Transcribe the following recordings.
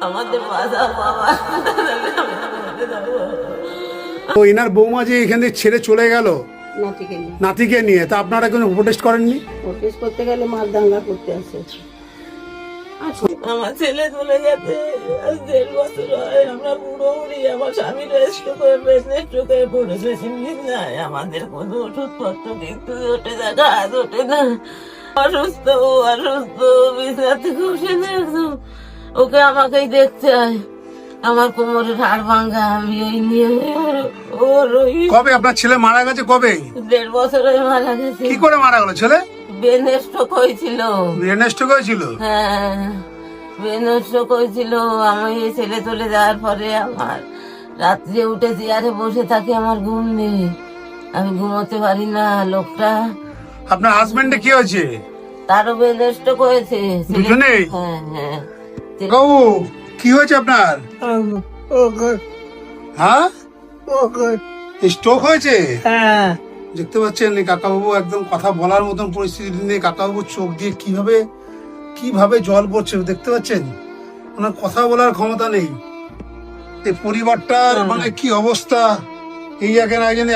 আমাদের বাঁচাও বাবা। তো এনার বৌমা যে এখান থেকে ছেড়ে চলে গেল নাতিকে নিয়ে নাতিকে নিয়ে, তা আপনারা কোনো প্রোটেস্ট করেননি? প্রোটেস্ট করতে গেলে মার দাঙ্গা করতে আসে। আমার ছেলে চলে গেছে আজ 1.5 বছর হয়। আমরা বুড়ো বুড়ি, আমার স্বামী স্ট্রোকে পড়েছে, চিন্তিত নাই। আমাদের কোনো ওষুধপত্র কিন্তু ওঠে না, কাজ ওঠে না। অসুস্থ, ও অসুস্থ, বিছানা থেকে উঠে না একদম। ওকে আমাকেই দেখতে হয়। আমার কোমরের হাড় ভাঙ্গা, আমি ওই নিয়ে ওর ওই কবে আপনার ছেলে মারা গেছে? কবে? 1.5 বছর হয়ে মারা গেছে। কি করে মারা গেল ছেলে? ব্রেন স্ট্রোক হয়েছিল। ব্রেন স্ট্রোক হয়েছিল? হ্যাঁ, ব্রেন স্ট্রোক হয়েছিল। আমি এই ছেলে চলে যাওয়ার পরে আমার রাত্রে উঠে চেয়ারে বসে থাকি, আমার ঘুম নেই, আমি ঘুমোতে পারি না। লোকটা, আপনার হাজবেন্ডে কি হয়েছে? তারও ব্রেন স্ট্রোক হয়েছে। দুজনেই? হ্যাঁ হ্যাঁ। বাবু কি হয়েছে আপনার? হ্যাঁ, স্ট্রোক হয়েছে? দেখতে পাচ্ছেন কাকাবাবু একদম কথা বলার মতন পরিস্থিতি নেই। কাকাবাবু চোখ দিয়ে কিভাবে জল পড়ছে দেখতে পাচ্ছেন। ওনার কথা বলার ক্ষমতা নেই। এই পরিবারটার মানে কি অবস্থা। এই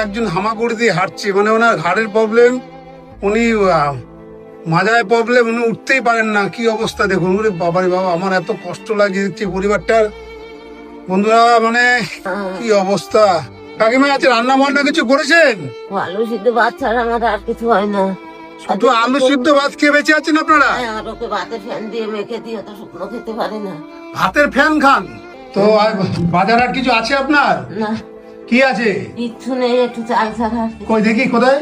একজন হামাগুড়ি দিয়ে হাঁটছে, মানে ওনার ঘাড়ের প্রবলেম, উনি মাজায় প্রবলেম, উনি উঠতেই পারেন না। কি অবস্থা দেখুন। ওরে বাবারে বাবা, আমার এত কষ্ট লাগে দেখছি পরিবারটার। বন্ধুরা মানে কি অবস্থা। কাকিমা আছে রান্না বান্না কিছু করেছেন? আলু সিদ্ধ ভাত ছাড়া আমার আর কিছু হয় না। শুধু আলু সিদ্ধ ভাত খেয়ে বেঁচে আছেন আপনারা? আর ওকে ভাতের ফ্যান দিয়ে মেখে দিয়ে তো শুকনো খেতে পারে না। ভাতের ফ্যান খান? তো আর বাজার আর কিছু আছে আপনার? না, কি আছে? কিচ্ছু নেই, একটু চাল ছাড়া। কই দেখি কোথায়।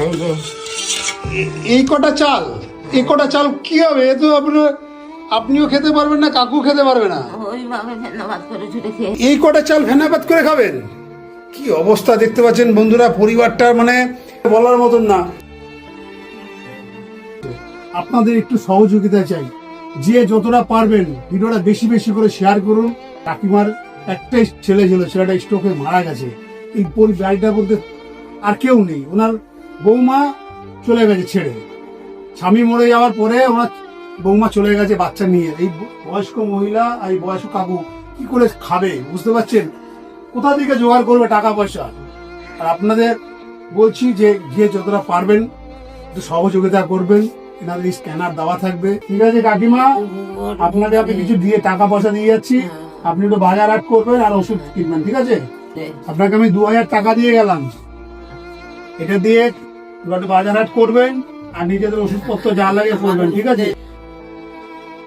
এই যে এই কটা চাল কি হবে? এ তো আপনিও খেতে পারবেন না, কাকু খেতে পারবে না। ওইভাবে ফেনা ভাত করে ছুটে খেয়ে এই কটা চাল ফেনাপাত করে খাবেন? কি অবস্থা দেখতে পাচ্ছেন বন্ধুরা, পরিবারটার মানে বলার মতন না। আপনাদের একটু সহযোগিতা চাই, যে যতটা পারবেন ভিডিওটা বেশি বেশি করে শেয়ার করুন। কাকিমার একটাই ছেলে ছিল, ছেলেটা স্ট্রোকে মারা গেছে। এই বাড়িটা বলতে আর কেউ নেই। ওনার বৌমা চলে গেছে ছেড়ে, স্বামী মরে যাওয়ার পরে ওনার বৌমা চলে গেছে বাচ্চা নিয়ে। এই বয়স্ক মহিলা আর এই বয়স্ক কাকু কি করে খাবে বুঝতে পারছেন? কোথা থেকে জোগাড় করবে টাকা পয়সা? আর আপনাদের বলছি যে যতটা পারবেন একটু সহযোগিতা করবেন। এনাদের স্ক্যানার দেওয়া থাকবে, ঠিক আছে কাকিমা? আপনাদের আমি কিছু দিয়ে টাকা পয়সা দিয়ে যাচ্ছি, আপনি একটু বাজার হাট করবেন আর ওষুধ কিনবেন, ঠিক আছে? আপনাকে আমি 2000 টাকা দিয়ে গেলাম, এটা দিয়ে একটু বাজার হাট করবেন আর নিজেদের ওষুধপত্র যা লাগে করবেন, ঠিক আছে?